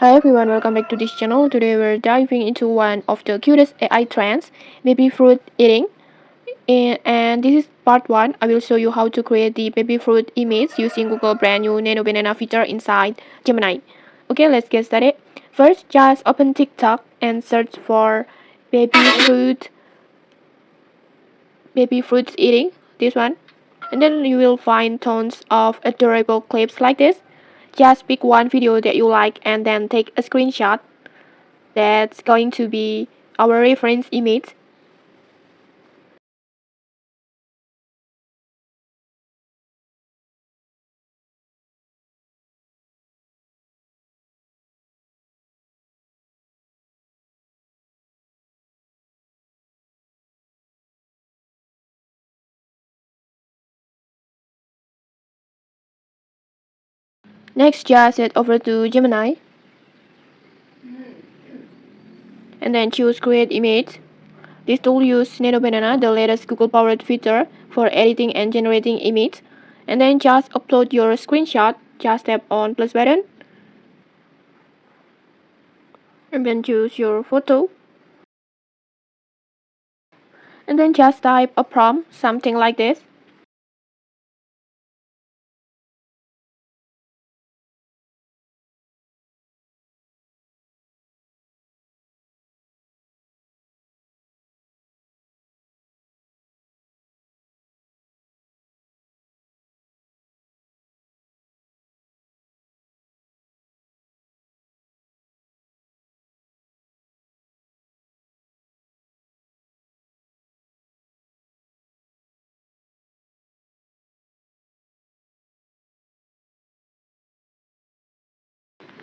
Hi everyone, welcome back to this channel. Today we're diving into one of the cutest AI trends, baby fruit eating. And this is part 1. I will show you how to create the baby fruit image using Google brand new Nano Banana feature inside Gemini. Okay, let's get started. First, just open TikTok and search for baby fruit baby fruits eating, this one. And then you will find tons of adorable clips like this. Just pick one video that you like and then take a screenshot. That's going to be our reference image. Next, just head over to Gemini and then choose Create Image. This tool uses Nano Banana, the latest Google-powered feature for editing and generating image. And then just upload your screenshot. Just tap on plus button and then choose your photo. And then just type a prompt, something like this.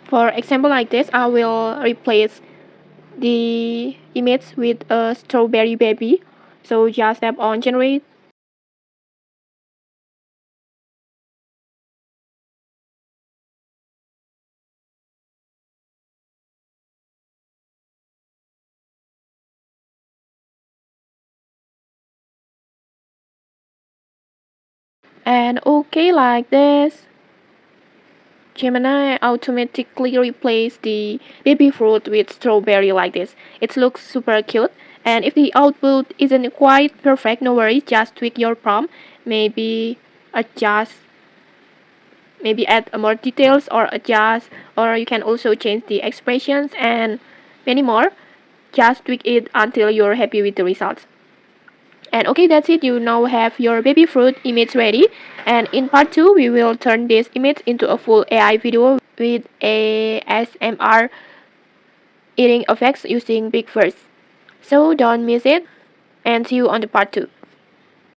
For example like this, I will replace the image with a strawberry baby. So just tap on generate. And okay, like this. Gemini automatically replace the baby fruit with strawberry like this. It looks super cute. And if the output isn't quite perfect, no worries, just tweak your prompt. Maybe adjust, maybe add more details or adjust, or you can also change the expressions and many more. Just tweak it until you're happy with the results. And okay, that's it. You now have your baby fruit image ready. And in part 2, we will turn this image into a full AI video with ASMR eating effects using big words. So don't miss it and see you on the part 2.